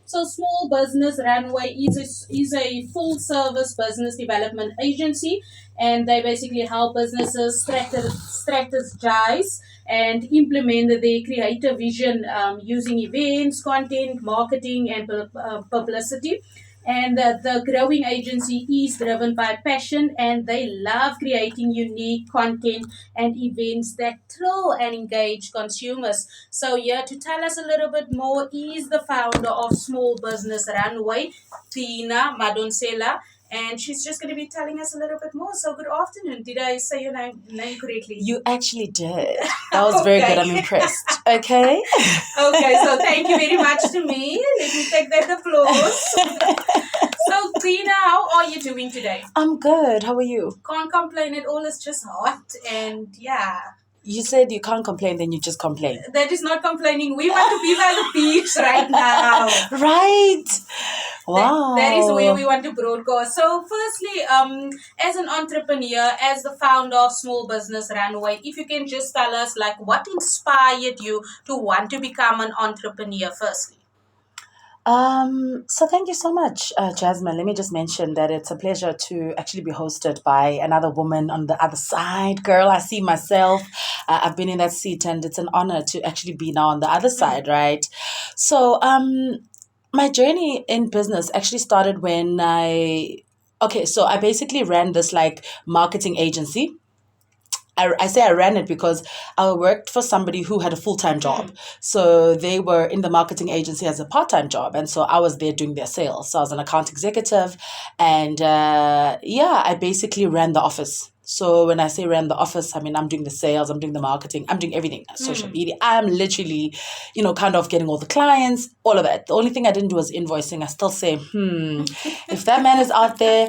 So, Small Business Runway is a full service business development agency, and they basically help businesses strategize and implement their creative vision using events, content, marketing, and publicity. And the growing agency is driven by passion, and they love creating unique content and events that thrill and engage consumers. So, here to tell us a little bit more is the founder of Small Business Runway, Tina Madonsela, and she's just going to be telling us a little bit more. So, good afternoon. Did I say your name correctly? You actually did. That was very good. I'm impressed. Okay. Okay, so thank you very much to me. Let me take that applause. So, Tina, how are you doing today? I'm good. How are you? Can't complain at all. It's just hot, and yeah. You said you can't complain, then you just complain. That is not complaining. We want to be by the beach right now. Right. Wow. That is where we want to broadcast. So, firstly, as an entrepreneur, as the founder of Small Business Runway, if you can just tell us, like, what inspired you to want to become an entrepreneur, firstly? So thank you so much, Jasmine. Let me just mention that it's a pleasure to actually be hosted by another woman on the other side. Girl, I see myself. I've been in that seat, and it's an honor to actually be now on the other side, right? So, my journey in business actually started when so I basically ran this like marketing agency. I say I ran it because I worked for somebody who had a full-time job. So they were in the marketing agency as a part-time job. And so I was there doing their sales. So I was an account executive. And I basically ran the office. So when I say ran the office, I mean, I'm doing the sales, I'm doing the marketing, I'm doing everything, social media. I'm literally, kind of getting all the clients, all of it. The only thing I didn't do was invoicing. I still say, if that man is out there.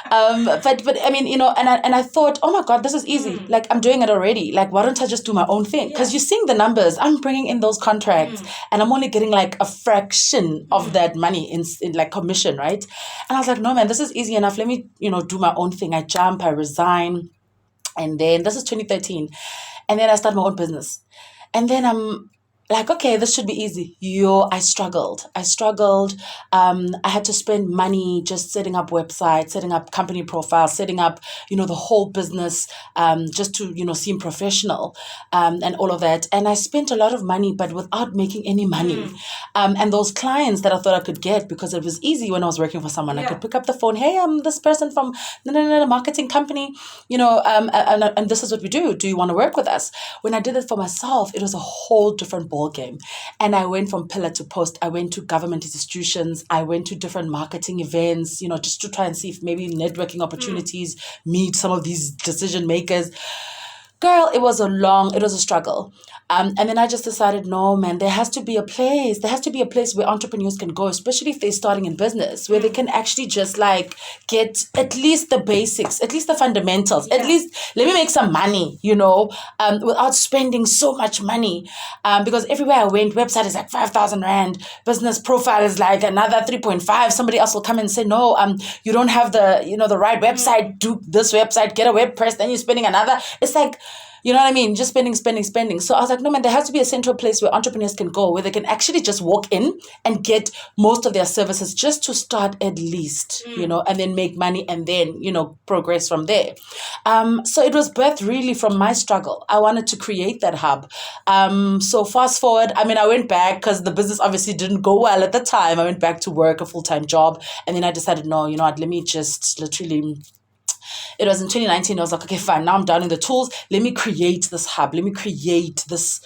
But I mean, and I thought, oh my God, this is easy. Like, I'm doing it already. Like, why don't I just do my own thing? Because you're seeing the numbers. I'm bringing in those contracts and I'm only getting like a fraction of that money in like commission, right? And I was like, no, man, this is easy enough. Let me, do my own thing. I jump, I resign. And then this is 2013. And then I start my own business. And then I'm like, okay, this should be easy. I struggled. I had to spend money just setting up websites, setting up company profiles, setting up, the whole business, just to, seem professional, and all of that. And I spent a lot of money, but without making any money. And those clients that I thought I could get, because it was easy when I was working for someone, I could pick up the phone. Hey, I'm this person from the marketing company, and this is what we do. Do you want to work with us? When I did it for myself, it was a whole different ball game. And I went from pillar to post. I went to government institutions. I went to different marketing events, just to try and see if maybe networking opportunities, meet some of these decision makers. Girl, it was a struggle. And then I just decided, no, man, there has to be a place. There has to be a place where entrepreneurs can go, especially if they're starting in business, where they can actually just like get at least the basics, at least the fundamentals, at least let me make some money, without spending so much money. Because everywhere I went, website is like 5,000 Rand, business profile is like another 3.5. Somebody else will come and say, no, you don't have the right website, do this website, get a WordPress, then you're spending another. It's like, you know what I mean? Just spending. So I was like, no, man, there has to be a central place where entrepreneurs can go, where they can actually just walk in and get most of their services just to start at least, and then make money and then, progress from there. So it was birthed really from my struggle. I wanted to create that hub. So fast forward, I mean, I went back because the business obviously didn't go well at the time. I went back to work, a full-time job. And then I decided, no, you know what, let me just literally... It was in 2019. I was like, okay, fine. Now I'm down in the tools. Let me create this hub. Let me create this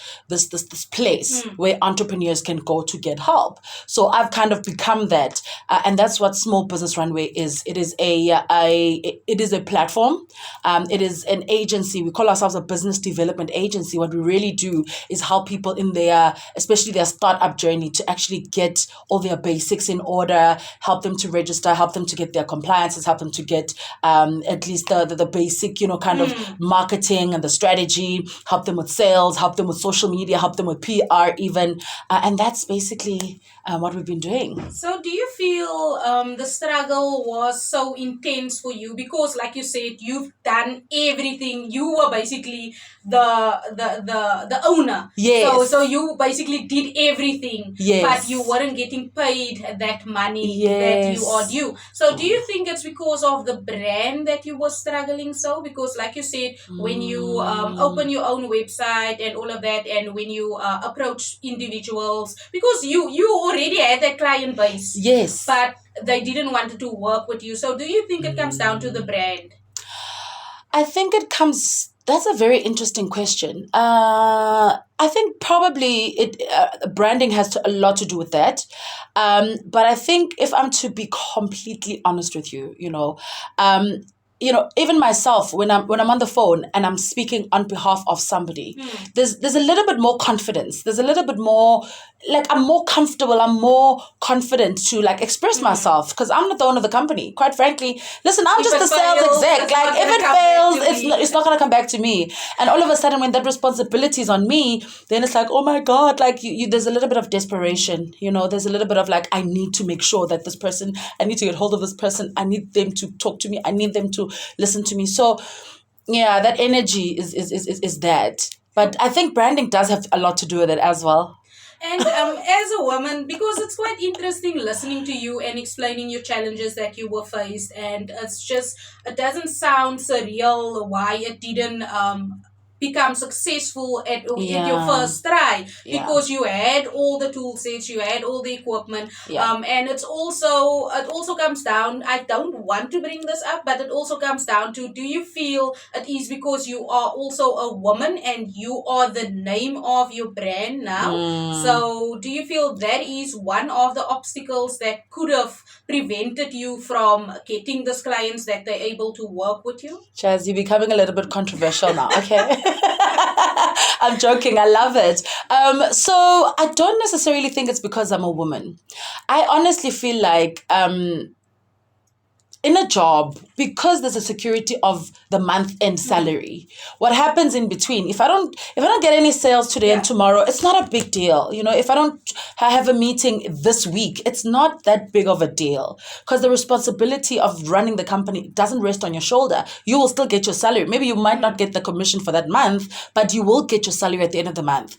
place where entrepreneurs can go to get help. So I've kind of become that, and that's what Small Business Runway is. It is a platform. It is an agency. We call ourselves a business development agency. What we really do is help people in especially their startup journey, to actually get all their basics in order, help them to register, help them to get their compliances, help them to get at least the basic, kind of marketing and the strategy, help them with sales, help them with social media, help them with PR even. And that's basically what we've been doing. So, do you feel the struggle was so intense for you because, like you said, you've done everything. You were basically the owner. Yes. So you basically did everything, but you Yes. weren't getting paid that money that you are Yes. due. So, do you think it's because of the brand that you were struggling so? Because, like you said, when you open your own website and all of that, and when you approach individuals, because you already had that client base, Yes. but they didn't want to work with you. So, do you think it comes down to the brand? I think it comes. That's a very interesting question. I think probably branding has a lot to do with that. But I think if I'm to be completely honest with you, even myself when I'm on the phone and I'm speaking on behalf of somebody, there's a little bit more confidence. There's a little bit more, like, I'm more comfortable. I'm more confident to like express myself because I'm not the owner of the company. Quite frankly, listen, I'm If just it the sales fails, exec. it's Like not if gonna it come back fails, to me. it's not gonna come back to me. And all of a sudden, when that responsibility is on me, then it's like, oh my god, like there's a little bit of desperation. There's a little bit of like, I need to make sure that this person, I need to get hold of this person. I need them to talk to me. I need them to listen to me. So yeah, that energy is that. But I think branding does have a lot to do with it as well. And as a woman, because it's quite interesting listening to you and explaining your challenges that you were faced, and it doesn't sound surreal why it didn't become successful at your Yeah. first try, Yeah. because you had all the tool sets, you had all the equipment. Yeah. And it also comes down, I don't want to bring this up, but it also comes down to, do you feel it is because you are also a woman and you are the name of your brand now? So, do you feel that is one of the obstacles that could have prevented you from getting those clients that they're able to work with you? Chaz, you're becoming a little bit controversial now, okay? I'm joking. I love it. So I don't necessarily think it's because I'm a woman. I honestly feel like in a job, because there's a security of the month end salary, what happens in between, if I don't get any sales today and tomorrow, it's not a big deal. If I don't have a meeting this week, it's not that big of a deal, because the responsibility of running the company doesn't rest on your shoulder. You will still get your salary. Maybe you might not get the commission for that month, but you will get your salary at the end of the month.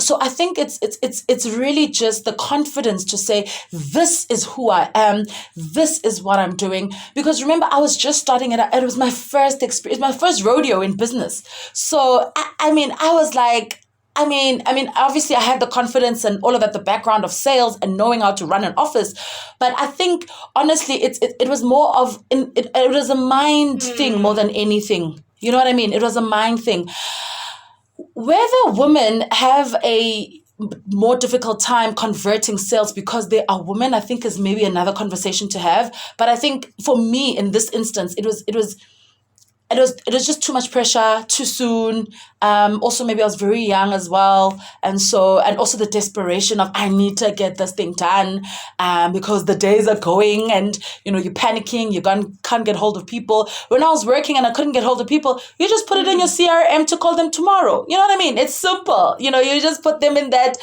So I think it's really just the confidence to say, this is who I am, this is what I'm doing. Because remember, I was just starting it. It was my first experience, my first rodeo in business. So I was like, obviously I had the confidence and all of that, the background of sales and knowing how to run an office. But I think honestly, it was more of it was a mind thing more than anything. You know what I mean? It was a mind thing. Whether women have a more difficult time converting sales because they are women, I think is maybe another conversation to have. But I think for me in this instance, it was just too much pressure too soon. Also, maybe I was very young as well, and also the desperation of, I need to get this thing done, because the days are going, and you're panicking. You can't get hold of people. When I was working and I couldn't get hold of people, you just put it in your CRM to call them tomorrow. You know what I mean? It's simple. You just put them in that.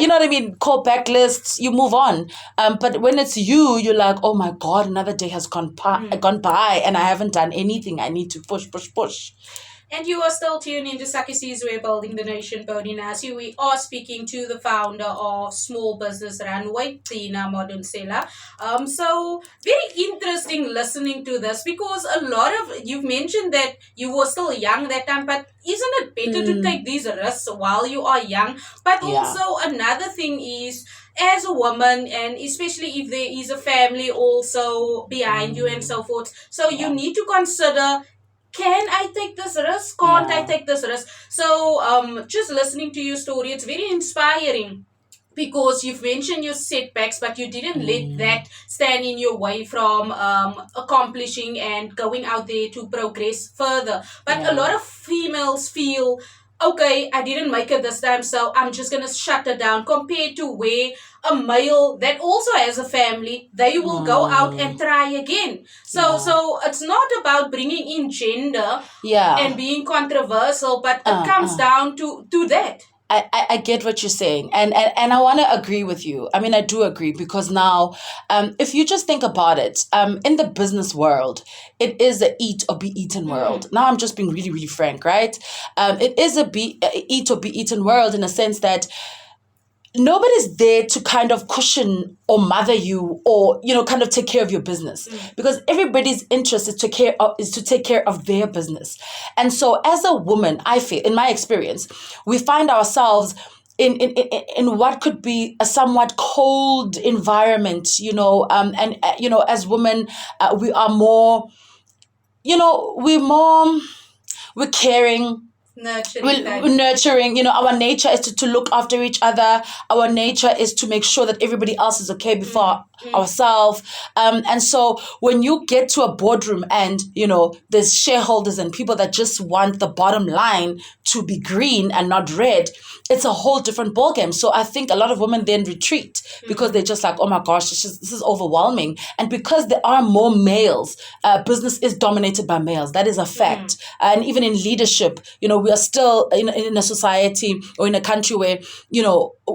You know what I mean? Call back lists. You move on. But when it's you're like, oh my god, another day has gone by, and I haven't done anything. I need to push. And you are still tuned into Sakisi's We're Building the Nation Podinasi. We are speaking to the founder of Small Business Runway, Tina Modunsela. So very interesting listening to this, because a lot of, you've mentioned that you were still young that time, but isn't it better to take these risks while you are young? But also another thing is, as a woman, and especially if there is a family also behind you and so forth, so you need to consider, can I take this risk? Can't I take this risk? So just listening to your story, it's very inspiring, because you've mentioned your setbacks, but you didn't let that stand in your way from accomplishing and going out there to progress further. But a lot of females feel, okay, I didn't make it this time, so I'm just going to shut it down, compared to where a male that also has a family, they will go out and try again. So it's not about bringing in gender and being controversial, but it comes down to that. I get what you're saying, and I want to agree with you. I mean, I do agree because now, if you just think about it, in the business world, it is a eat or be eaten world. Now, I'm just being really, really frank, right? It is a eat or be eaten world in a sense that nobody's there to kind of cushion or mother you or kind of take care of your business because everybody's interest is to take care of their business. And so as a woman, I feel in my experience we find ourselves in what could be a somewhat cold environment, and as women, we are more, we're more, we're caring, we're nurturing. Our nature is to look after each other. Our nature is to make sure that everybody else is okay before ourselves. And so when you get to a boardroom and there's shareholders and people that just want the bottom line to be green and not red, it's a whole different ballgame. So I think a lot of women then retreat because they're just like, oh my gosh, this is overwhelming. And because there are more males, business is dominated by males. That is a fact. And even in leadership, we are still in a society or in a country where,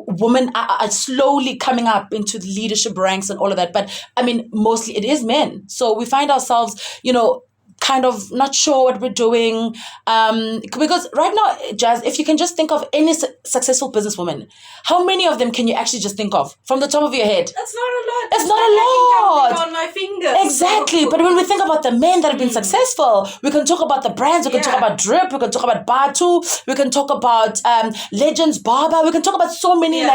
women are slowly coming up into the leadership ranks and all of that. But I mean, mostly it is men. So we find ourselves, kind of not sure what we're doing. Because right now, Jazz, if you can just think of any successful businesswoman, how many of them can you actually just think of from the top of your head? That's not a lot. It's not a lot. I can count on my fingers. Exactly. But when we think about the men that have been successful, we can talk about the brands. We can talk about Drip. We can talk about Batu. We can talk about Legends Barber. We can talk about so many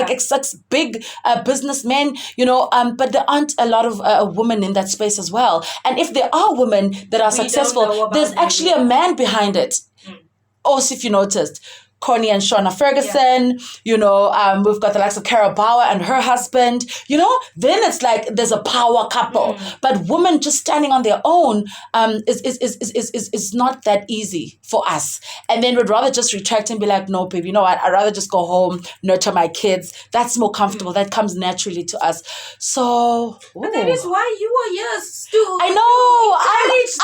big businessmen, but there aren't a lot of women in that space as well. And if there are women that are successful, there's actually a man behind it. Also, if you noticed, Connie and Shauna Ferguson, we've got the likes of Cara Bauer and her husband, then it's like there's a power couple. But women just standing on their own is not that easy for us. And then we'd rather just retract and be like, no, babe, you know what? I'd rather just go home, nurture my kids. That's more comfortable. That comes naturally to us. So, but that is why you are here, Stu. I know.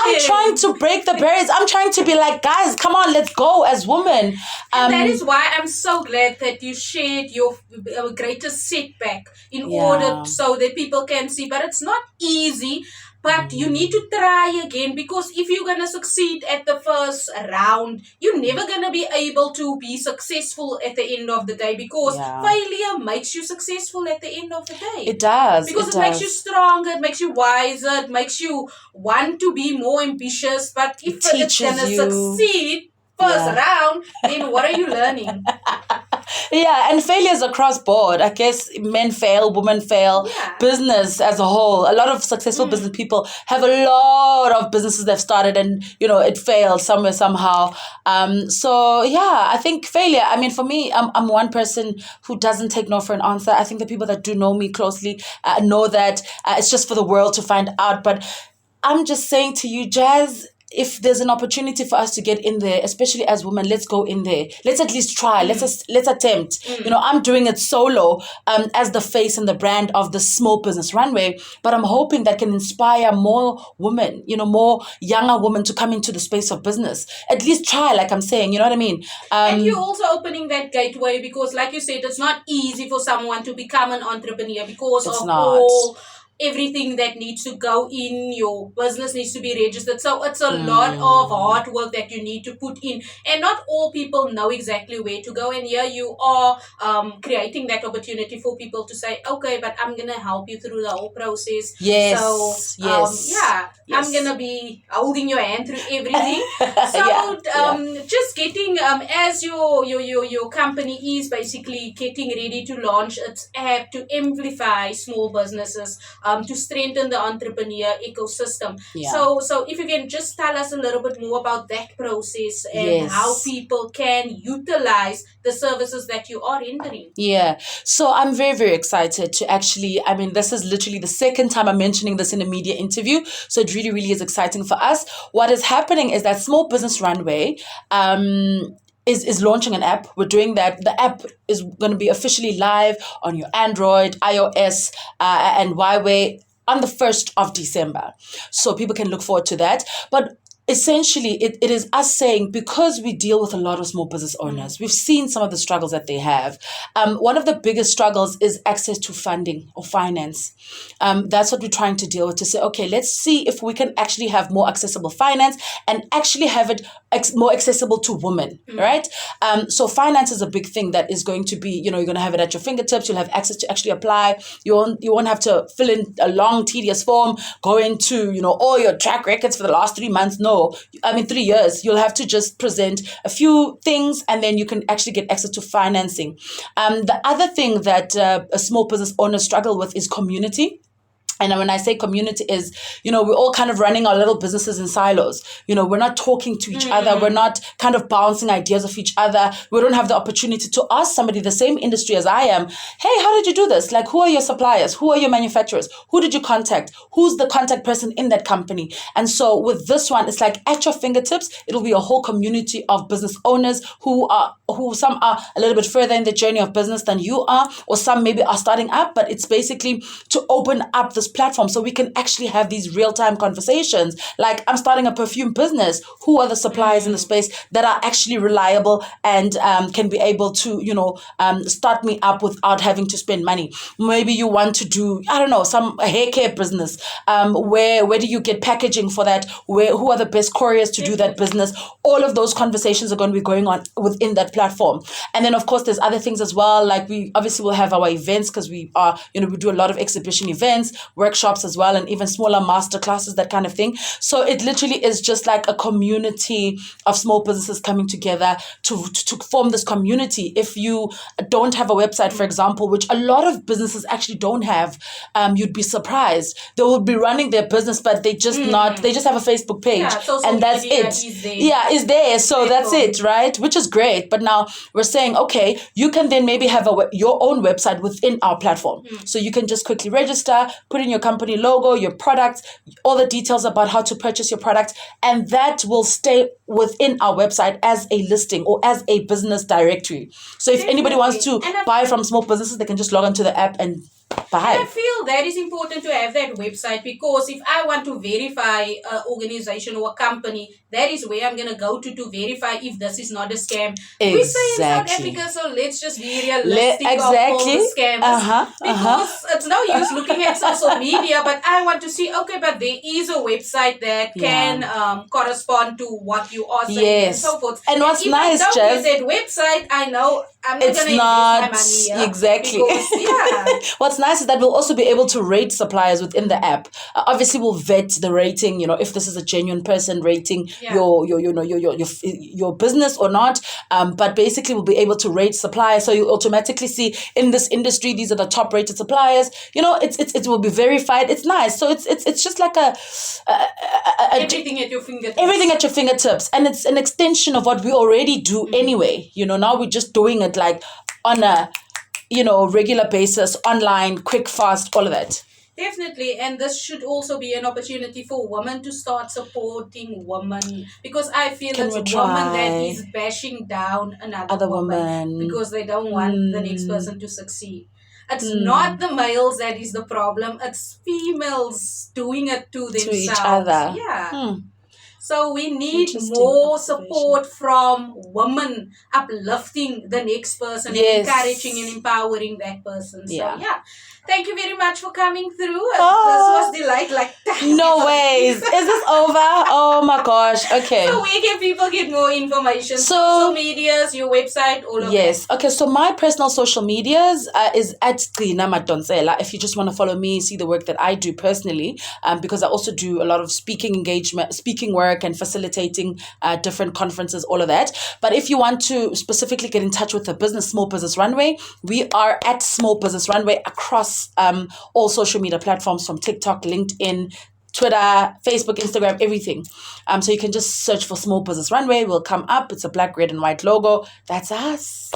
I'm trying to break the barriers. I'm trying to be like, guys, come on, let's go as women. That is why I'm so glad that you shared your greatest setback in order so that people can see. But it's not easy. But you need to try again, because if you're going to succeed at the first round, you're never going to be able to be successful at the end of the day, because failure makes you successful at the end of the day. It does. Because it makes you stronger, it makes you wiser, it makes you want to be more ambitious. But if it's going to succeed first round, then what are you learning? And failures across board. I guess men fail, women fail, business as a whole. A lot of successful business people have a lot of businesses they've started and, it failed somewhere, somehow. I think failure, I mean, for me, I'm one person who doesn't take no for an answer. I think the people that do know me closely know that it's just for the world to find out. But I'm just saying to you, Jazz, if there's an opportunity for us to get in there, especially as women, let's go in there. Let's at least try. Let's attempt. I'm doing it solo as the face and the brand of the small business runway, but I'm hoping that can inspire more women, more younger women to come into the space of business. At least try, like I'm saying, you know what I mean? And you're also opening that gateway, because like you said, it's not easy for someone to become an entrepreneur because of everything that needs to go in. Your business needs to be registered. So it's a lot of hard work that you need to put in. And not all people know exactly where to go. And here you are creating that opportunity for people to say, okay, but I'm going to help you through the whole process. I'm going to be holding your hand through everything. Just getting, as your company is basically getting ready to launch its app to amplify small businesses, to strengthen the entrepreneur ecosystem. So if you can just tell us a little bit more about that process and how people can utilize the services that you are rendering. So I'm very, very excited to actually, I mean, this is literally the second time I'm mentioning this in a media interview. So it really, really is exciting for us. What is happening is that Small Business Runway is launching an app. We're doing that. The app is going to be officially live on your Android, iOS, and Huawei on the 1st of December. So people can look forward to that. But essentially it is us saying, because we deal with a lot of small business owners, we've seen some of the struggles that they have. One of the biggest struggles is access to funding or finance. That's what we're trying to deal with, to say, okay, let's see if we can actually have more accessible finance and actually have it more accessible to women, right? So finance is a big thing that is going to be, you're going to have it at your fingertips. You'll have access to actually apply. You won't have to fill in a long, tedious form, go into, all your track records for the last 3 months. No, 3 years. You'll have to just present a few things, and then you can actually get access to financing. The other thing that a small business owners struggle with is community. And when I say community is, we're all kind of running our little businesses in silos. We're not talking to each other. We're not kind of bouncing ideas off each other. We don't have the opportunity to ask somebody the same industry as I am, hey, how did you do this? Like, who are your suppliers? Who are your manufacturers? Who did you contact? Who's the contact person in that company? And so with this one, it's like at your fingertips. It'll be a whole community of business owners who some are a little bit further in the journey of business than you are, or some maybe are starting up, but it's basically to open up this platform so we can actually have these real-time conversations. Like, I'm starting a perfume business. Who are the suppliers in the space that are actually reliable and can be able to, start me up without having to spend money? Maybe you want to do, I don't know, some hair care business. Where do you get packaging for that? Who are the best couriers to do that business? All of those conversations are going to be going on within that platform. And then, of course, there's other things as well. Like, we obviously will have our events, because we are, we do a lot of exhibition events, workshops as well, and even smaller master classes, that kind of thing. So it literally is just like a community of small businesses coming together to form this community. If you don't have a website, for example, which a lot of businesses actually don't have, you'd be surprised. They will be running their business, but they just they just have a Facebook page, and that's it. Is there. So that's it, right? Which is great. But now we're saying, okay, you can then maybe have your own website within our platform. So you can just quickly register, put in your company logo, your product, all the details about how to purchase your product, and that will stay within our website as a listing or as a business directory. So if anybody wants to buy from small businesses, they can just log onto the app and buy. And I feel that is important to have that website, because if I want to verify an organization or a company, that is where I'm going to go to verify if this is not a scam. Exactly. We say in South Africa, so let's just be realistic of all the scams. Because it's no use looking at social media, but I want to see, okay, but there is a website that can correspond to what you are saying and so forth. And what's if nice, I don't Jess, get that website, I know I'm not going to invest my money here. Exactly. Because, what's nice is that we'll also be able to rate suppliers within the app. Obviously, we'll vet the rating. If this is a genuine person rating your business or not. But basically, we'll be able to rate suppliers, so you automatically see in this industry these are the top rated suppliers. It will be verified. It's nice. So it's just like everything at your fingertips. Everything at your fingertips, and it's an extension of what we already do anyway. Now we're just doing it like on a regular basis, online, quick, fast, all of that. Definitely, and this should also be an opportunity for women to start supporting women, because I feel it's a woman that is bashing down another woman because they don't want the next person to succeed. It's not the males that is the problem, it's females doing it to themselves. To each other. Yeah. So we need more support from women, uplifting the next person, and encouraging and empowering that person. So thank you very much for coming through. This was delight. No ways. Is this over? Oh my gosh. Okay. So where can people get more information? Social medias, your website, all of that. Yes. Okay. So my personal social medias is at Gcina Madonsela. If you just want to follow me, see the work that I do personally, because I also do a lot of speaking work and facilitating different conferences, all of that. But if you want to specifically get in touch with the Small Business Runway, we are at Small Business Runway across all social media platforms, from TikTok, LinkedIn, Twitter, Facebook, Instagram, everything. So you can just search for Small Business Runway. We'll come up. It's a black, red, and white logo. That's us.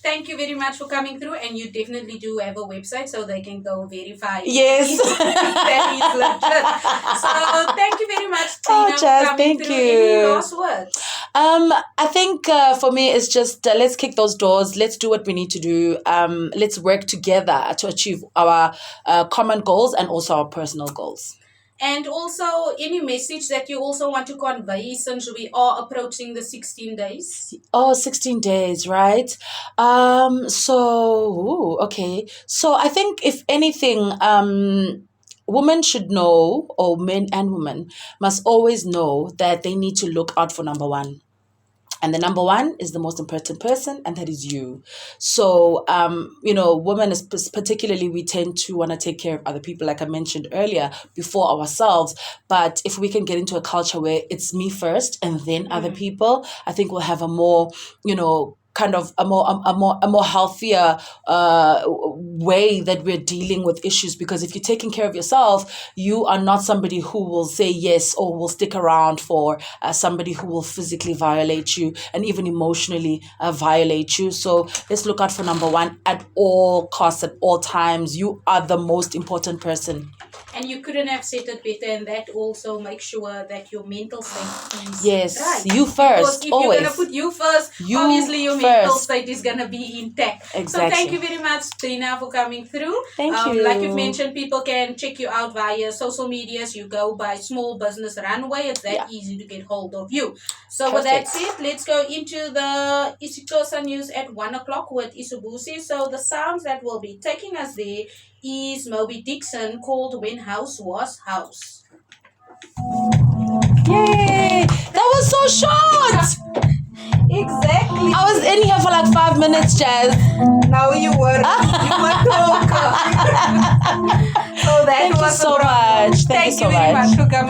Thank you very much for coming through, and you definitely do have a website so they can go verify. Yes. That is legit. So thank you very much, Tina, for coming through. Any last words? I think for me it's just let's kick those doors. Let's do what we need to do. Let's work together to achieve our common goals and also our personal goals. And also, any message that you also want to convey since we are approaching the 16 days? Oh, 16 days, right? Okay. So I think if anything, women should know, or men and women must always know that they need to look out for number one. And the number one is the most important person, and that is you. So, women, particularly, we tend to want to take care of other people, like I mentioned earlier, before ourselves. But if we can get into a culture where it's me first and then other people, I think we'll have a more, kind of a more healthier way that we're dealing with issues. Because if you're taking care of yourself, you are not somebody who will say yes or will stick around for somebody who will physically violate you and even emotionally violate you. So let's look out for number one at all costs, at all times. You are the most important person. And you couldn't have said it better, and that also makes sure that your mental state is yes, right. you first. Because if always. you're going to put you first, obviously your mental state is going to be intact. Exactly. So thank you very much, Trina, for coming through. Thank you. Like you've mentioned, people can check you out via social medias. You go by Small Business Runway. It's that easy to get hold of you. So with that said, let's go into the isiXhosa news at 1 o'clock with Isubusi. So the sounds that will be taking us there is Moby Dixon, called When House Was House. Yay! That was so short! Exactly. I was in here for like 5 minutes, Jazz. Now you were talking. So that Thank was you so much. Thank you so very much for coming.